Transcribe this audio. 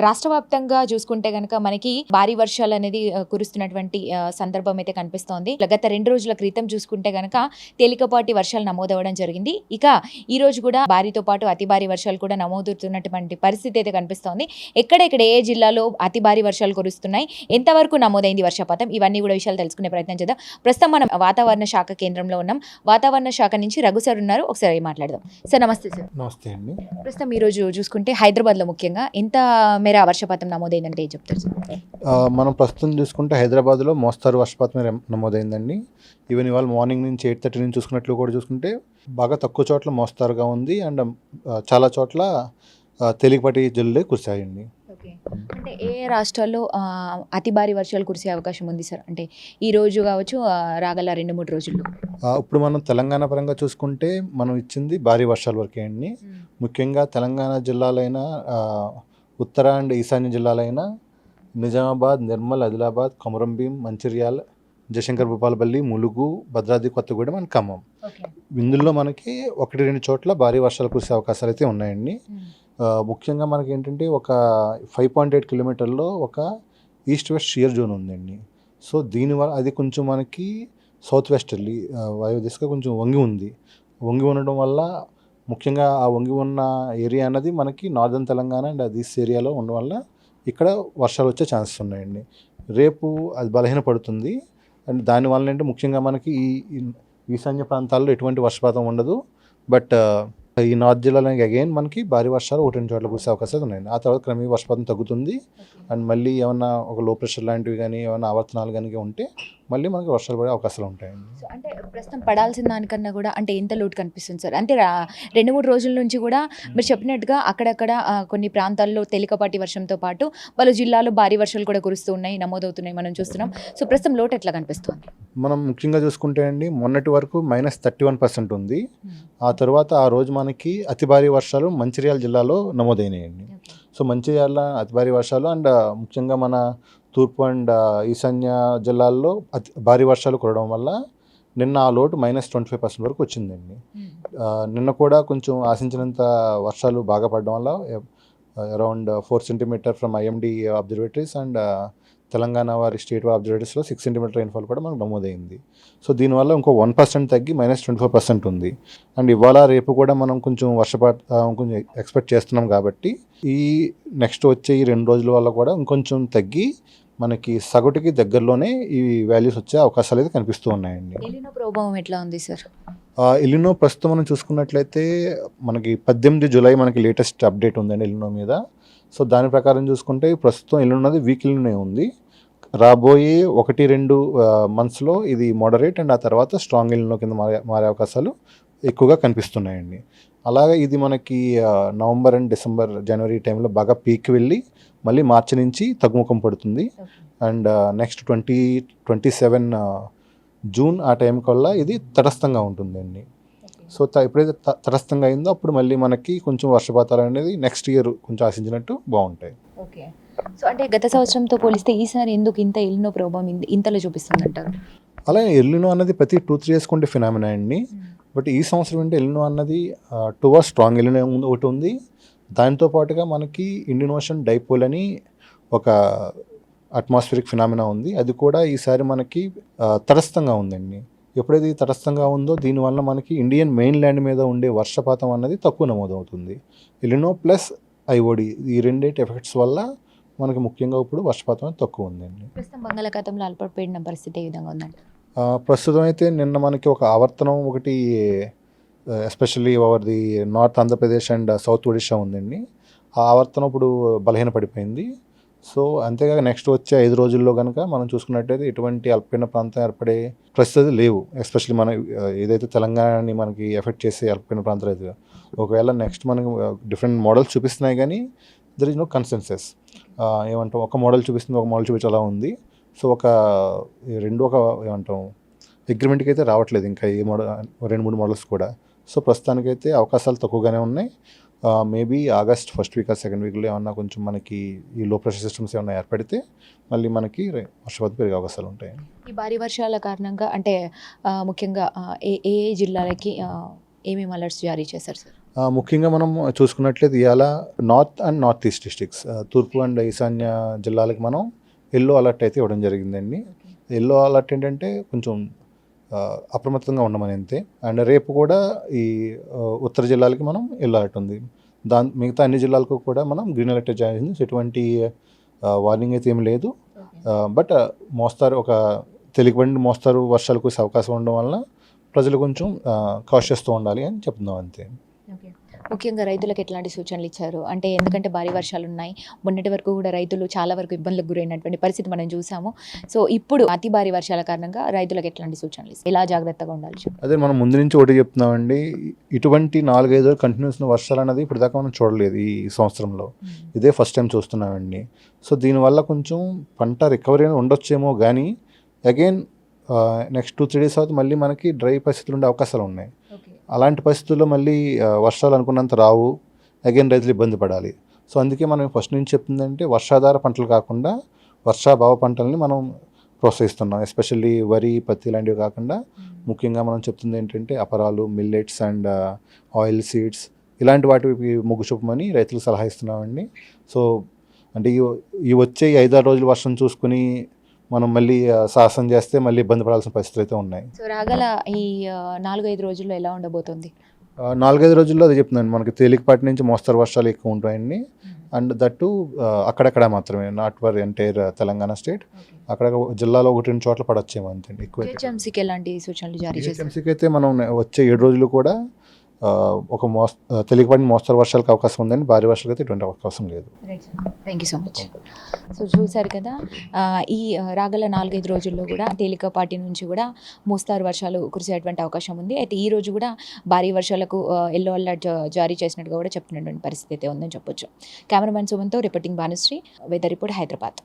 రాష్ట్ర వ్యాప్తంగా చూసుకుంటే గనక మనకి భారీ వర్షాలు అనేది కురుస్తున్నటువంటి సందర్భం అయితే కనిపిస్తోంది. గత 2 రోజుల క్రితం చూసుకుంటే గనక తేలికపాటి వర్షాలు నమోదవడం జరిగింది. ఇక ఈ రోజు కూడా భారీతో పాటు అతి భారీ వర్షాలు కూడా నమోదవుతున్నటువంటి పరిస్థితి అయితే కనిపిస్తోంది. ఎక్కడెక్కడ ఏ జిల్లాలో అతి భారీ వర్షాలు కురుస్తున్నాయి, ఎంతవరకు నమోదైంది వర్షపాతం, ఇవన్నీ కూడా విషయాలు తెలుసుకునే ప్రయత్నం చేద్దాం. ప్రస్తుతం మనం వాతావరణ శాఖ కేంద్రంలో ఉన్నాం. వాతావరణ శాఖ నుంచి రఘు సార్ ఉన్నారు, ఒకసారి మాట్లాడదాం. సార్ నమస్తే. సార్ నమస్తే అండి. ప్రస్తుతం ఈ రోజు చూసుకుంటే హైదరాబాద్లో ముఖ్యంగా ఎంత మేర వర్షపాతం నమోదైందంటే ఏం చెప్తారు సార్? మనం ప్రస్తుతం చూసుకుంటే హైదరాబాద్లో మోస్తారు వర్షపాతం నమోదైందండి. ఈవెన్ ఇవాళ మార్నింగ్ నుంచి 8:30 నుంచి చూసుకున్నట్లు కూడా చూసుకుంటే బాగా తక్కువ చోట్ల మోస్తారుగా ఉంది. అండ్ చాలా చోట్ల తేలికపాటి జల్లులే కురిశాయండి. అంటే ఏ రాష్ట్రాల్లో అతి భారీ వర్షాలు కురిసే అవకాశం ఉంది సార్? అంటే ఈ రోజు కావచ్చు, రాగల 2-3 రోజుల్లో. ఇప్పుడు మనం తెలంగాణ పరంగా చూసుకుంటే మనం ఇచ్చింది భారీ వర్షాల వరకే అండి. ముఖ్యంగా తెలంగాణ జిల్లాలైన ఉత్తర అండ్ ఈశాన్య జిల్లాలైన నిజామాబాద్, నిర్మల్, ఆదిలాబాద్, కొమరంభీం, మంచిర్యాల, జయశంకర్ భూపాలపల్లి, ములుగు, భద్రాద్రి కొత్తగూడెం అండ్ ఖమ్మం, ఇందులో మనకి 1-2 చోట్ల భారీ వర్షాలు కురిసే అవకాశాలు అయితే ఉన్నాయండి. ముఖ్యంగా మనకి ఏంటంటే ఒక 5.8 కిలోమీటర్లో ఒక ఈస్ట్ వెస్ట్ షియర్ జోన్ ఉందండి. సో దీనివల్ల అది కొంచెం మనకి సౌత్ వెస్టర్లీ వాయు దిశగా కొంచెం వంగి ఉండడం వల్ల ముఖ్యంగా ఆ వంగి ఉన్న ఏరియా అన్నది మనకి నార్దర్న్ తెలంగాణ అండ్ ఈస్ట్ ఏరియాలో ఉండడం వల్ల ఇక్కడ వర్షాలు వచ్చే ఛాన్సెస్ ఉన్నాయండి. రేపు అది బలహీనపడుతుంది. అండ్ దానివల్ల ఏంటంటే ముఖ్యంగా మనకి ఈ ఈశాన్య ప్రాంతాల్లో ఎటువంటి వర్షపాతం ఉండదు. బట్ ఈ నార్త్ జిల్లాలో అగైన్ మనకి భారీ వర్షాలు 1-2 చోట్ల కురిసే అవకాశాలు ఉన్నాయండి. ఆ తర్వాత క్రమేణా వర్షపాతం తగ్గుతుంది. అండ్ మళ్ళీ ఏమన్నా ఒక లో ప్రెషర్ లాంటివి కానీ ఏమైనా ఆవర్తనాలు కనుక ఉంటే మళ్ళీ మనకి వర్షాలు పడే అవకాశాలు ఉంటాయండి. సో అంటే ప్రస్తుతం పడాల్సిన దానికన్నా కూడా అంటే ఎంత లోటు కనిపిస్తుంది సార్? అంటే 2-3 రోజుల నుంచి కూడా మీరు చెప్పినట్టుగా అక్కడక్కడ కొన్ని ప్రాంతాల్లో తేలికపాటి వర్షంతో పాటు పలు జిల్లాలో భారీ వర్షాలు కూడా కురుస్తూ ఉన్నాయి, నమోదవుతున్నాయి, మనం చూస్తున్నాం. సో ప్రస్తుతం లోటు ఎట్లా కనిపిస్తుంది? మనం ముఖ్యంగా చూసుకుంటే అండి మొన్నటి వరకు -31% ఉంది. ఆ తర్వాత ఆ రోజు మనకి అతి భారీ వర్షాలు మంచిర్యాల జిల్లాలో నమోదైనాయండి. సో మంచిర్యాల అతి భారీ వర్షాలు అండ్ ముఖ్యంగా మన తూర్పు అండ్ ఈశాన్య జిల్లాల్లో అతి భారీ వర్షాలు కురవడం వల్ల నిన్న ఆ లోటు -25% వరకు వచ్చిందండి. నిన్న కూడా కొంచెం ఆశించినంత వర్షాలు బాగా పడడం వల్ల around 4 centimetre from IMD observatories and Telangana వారి స్టేట్ అబ్జర్వేటరీస్లో 6 సెంటీమీటర్ రైన్ఫాల్ కూడా మనకు నమోదైంది. సో దీనివల్ల ఇంకో 1% తగ్గి -24% ఉంది. అండ్ ఇవాళ రేపు కూడా మనం కొంచెం వర్షపాతం కొంచెం ఎక్స్పెక్ట్ చేస్తున్నాం కాబట్టి ఈ నెక్స్ట్ వచ్చే ఈ 2 రోజుల వల్ల కూడా ఇంకొంచెం తగ్గి మనకి సగటుకి దగ్గరలోనే ఈ వాల్యూస్ వచ్చే అవకాశాలు అయితే కనిపిస్తూ ఉన్నాయండి. ఎలినో ప్రభావం ఎట్లా ఉంది సార్? ఎలినో ప్రస్తుతం మనం చూసుకున్నట్లయితే మనకి 18 జూలై మనకి లేటెస్ట్ అప్డేట్ ఉందండి ఎలినో మీద. సో దాని ప్రకారం చూసుకుంటే ప్రస్తుతం ఎలినోది వీక్ ఎలినో ఉంది. రాబోయే 1-2 మంత్స్లో ఇది మోడరేట్ అండ్ ఆ తర్వాత స్ట్రాంగ్ ఎలినో కింద మారే అవకాశాలు ఎక్కువగా కనిపిస్తున్నాయండి. అలాగే ఇది మనకి నవంబర్ అండ్ డిసెంబర్, జనవరి టైంలో బాగా పీక్ వెళ్ళి మళ్ళీ మార్చి నుంచి తగ్గుముఖం పడుతుంది. అండ్ నెక్స్ట్ 2027 జూన్ ఆ టైం కల్లా ఇది తటస్థంగా ఉంటుందండి. సో ఎప్పుడైతే తటస్థంగా అయిందో అప్పుడు మళ్ళీ మనకి కొంచెం వర్షపాతాలు అనేది నెక్స్ట్ ఇయర్ కొంచెం ఆశించినట్టు బాగుంటాయి. ఓకే. సో అంటే గత సంవత్సరంతో పోలిస్తే ఈసారి ఎందుకు ఇంత ఎలినో ప్రభావం ఇంతలో చూపిస్తుంది అంటారు? అలాగే ఎలినో అన్నది ప్రతి 2-3 ఇయర్స్ కొంటే ఫినామినా అండి. బట్ ఈ సంవత్సరం అంటే ఎలినో అన్నది టువర్డ్స్ స్ట్రాంగ్ ఎలినో ఒకటి ఉంది. దాంతో పాటుగా మనకి ఇండియన్ ఓషన్ డైపోల్ అని ఒక అట్మాస్ఫిరిక్ ఫినామినా ఉంది. అది కూడా ఈసారి మనకి తటస్థంగా ఉందండి. ఎప్పుడైతే ఇది తటస్థంగా ఉందో దీనివల్ల మనకి ఇండియన్ మెయిన్ ల్యాండ్ మీద ఉండే వర్షపాతం అన్నది తక్కువ నమోదవుతుంది. ఎలినో ప్లస్ ఐఓడి ఈ రెండేటి ఎఫెక్ట్స్ వల్ల మనకి ముఖ్యంగా ఇప్పుడు వర్షపాతం తక్కువ ఉందండి. ప్రస్తుతం బంగాళాఖాతంలో అల్పపీడనం పరిస్థితి ఏ విధంగా ఉందండి? ప్రస్తుతం అయితే నిన్న మనకి ఒక ఆవర్తనం ఒకటి especially over the north Andhra Pradesh and south Odisha ఉందండి. ఆ ఆవర్తనం ఇప్పుడు బలహీనపడిపోయింది. సో అంతేకాక నెక్స్ట్ వచ్చే 5 రోజుల్లో కనుక మనం చూసుకున్నట్టయితే ఎటువంటి అల్పపీడన ప్రాంతం ఏర్పడే పరిస్థితులు లేవు. ఎస్పెషల్లీ మనం ఏదైతే తెలంగాణని మనకి ఎఫెక్ట్ చేసే అల్పపీడన ప్రాంతాలు అయితే ఒకవేళ నెక్స్ట్ మనకి డిఫరెంట్ మోడల్స్ చూపిస్తున్నాయి కానీ దర్ ఇస్ నో కన్సెన్సెస్. ఏమంటాం, ఒక మోడల్ చూపిస్తుంది, ఒక మోడల్ చూపించి అలా ఉంది. సో ఒక ఏమంటాం అగ్రిమెంట్కి అయితే రావట్లేదు ఇంకా ఈ మోడల్ 2-3 మోడల్స్ కూడా. సో ప్రస్తుతానికైతే అవకాశాలు తక్కువగానే ఉన్నాయి. మేబీ ఆగస్ట్ ఫస్ట్ వీక్ ఆ సెకండ్ వీక్లో ఏమన్నా కొంచెం మనకి ఈ లో ప్రెషర్ సిస్టమ్స్ ఏమన్నా ఏర్పడితే మళ్ళీ మనకి వర్షపాతం పెరిగే అవకాశాలు ఉంటాయి. ఈ భారీ వర్షాల కారణంగా అంటే ముఖ్యంగా ఏ జిల్లాలకి ఏమేమి అలర్ట్స్ జారీ చేశారు సార్? ముఖ్యంగా మనం చూసుకున్నట్లయితే ఇవాళ north and north east districts తూర్పు అండ్ ఈశాన్య జిల్లాలకు మనం ఎల్లో అలర్ట్ అయితే ఇవ్వడం జరిగిందండి. ఎల్లో అలర్ట్ ఏంటంటే కొంచెం అప్రమత్తంగా ఉండమని అంతే. అండ్ రేపు కూడా ఈ ఉత్తర జిల్లాలకి మనం ఎల్లో అలర్ట్ ఉంది. మిగతా అన్ని జిల్లాలకు కూడా మనం గ్రీన్ అలర్ట్ జారీ చేసింది. సో ఎటువంటి వార్నింగ్ అయితే ఏమి లేదు. బట్ మోస్తారు ఒక తేలికపాటి మోస్తారు వర్షాలు కురిసే అవకాశం ఉండడం వలన ప్రజలు కొంచెం కాషియస్తో ఉండాలి అని చెప్తున్నాం అంతే. ముఖ్యంగా రైతులకు ఎట్లాంటి సూచనలు ఇచ్చారు? అంటే ఎందుకంటే భారీ వర్షాలు ఉన్నాయి, మొన్నటి వరకు కూడా రైతులు చాలా వరకు ఇబ్బందులకు గురైనటువంటి పరిస్థితి మనం చూసాము. సో ఇప్పుడు అతి భారీ వర్షాల కారణంగా రైతులకు ఎట్లాంటి సూచనలు ఇస్తారు, ఎలా జాగ్రత్తగా ఉండాలి చెప్పండి? అదే మనం ముందు నుంచి ఒకటి చెప్తున్నామండి, ఇటువంటి 4-5 రోజులు కంటిన్యూస్ వర్షాలు అనేది ఇప్పుడు దాకా మనం చూడలేదు ఈ సంవత్సరంలో. ఇదే ఫస్ట్ టైం చూస్తున్నామండి. సో దీనివల్ల కొంచెం పంట రికవరీ అనేది ఉండొచ్చేమో కానీ అగైన్ నెక్స్ట్ 2-3 డేస్ తర్వాత మళ్ళీ మనకి డ్రై పరిస్థితులు ఉండే అవకాశాలు ఉన్నాయి. అలాంటి పరిస్థితుల్లో మళ్ళీ వర్షాలు అనుకున్నంత రావు, అగైన్ రైతులు ఇబ్బంది పడాలి. సో అందుకే మనం ఫస్ట్ నుంచి చెప్తుందంటే వర్షాధార పంటలు కాకుండా వర్షాభావ పంటల్ని మనం ప్రోత్సహిస్తున్నాం. ఎస్పెషల్లీ వరి, పత్తి లాంటివి కాకుండా ముఖ్యంగా మనం చెప్తుంది ఏంటంటే అపరాలు, మిల్లెట్స్ అండ్ ఆయిల్ సీడ్స్ ఇలాంటి వాటికి మొగ్గు చూపమని రైతులకు సలహా ఇస్తున్నామండి. సో అంటే ఈ వచ్చే 5-6 రోజులు వర్షం చూసుకుని మనం మళ్ళీ సాహసం చేస్తే మళ్ళీ ఇబ్బంది పడాల్సిన పరిస్థితులు అయితే ఉన్నాయి. సో రాగల ఈ 4-5 రోజుల్లో ఎలా ఉండబోతుంది? 4-5 రోజుల్లో అది చెప్తున్నాను, మనకి తేలికపాటి నుంచి మోస్తరు వర్షాలు ఎక్కువ ఉంటాయండి. అండ్ దట్టు అక్కడక్కడ మాత్రమే, not for entire Telangana state. అక్కడ జిల్లాలో 1-2 చోట్ల పడొచ్చేమో అంతే. ఎక్కువ జిహెచ్ఎంసీకి ఎలాంటి సూచనలు జారీ చేశారు? జిహెచ్ఎంసీకి అయితే మనం వచ్చే 7 రోజులు కూడా ఒక తేలికపాటి మోస్తరు వర్షాలకు అవకాశం ఉందని, భారీ వర్షాలకు అయితే ఎటువంటి అవకాశం లేదు. Thank you so much. So చూశారు కదా, ఈ రాగల 4-5 రోజుల్లో కూడా తేలికపాటి నుంచి కూడా మోస్తారు వర్షాలు కురిసేటువంటి అవకాశం ఉంది. అయితే ఈ రోజు కూడా భారీ వర్షాలకు ఎల్లో అలర్ట్ జారీ చేసినట్టుగా కూడా చెప్తున్నటువంటి పరిస్థితి అయితే ఉందని చెప్పొచ్చు. కెమెరామెన్ సుమన్తో reporting Bhanusri, weather report, Hyderabad.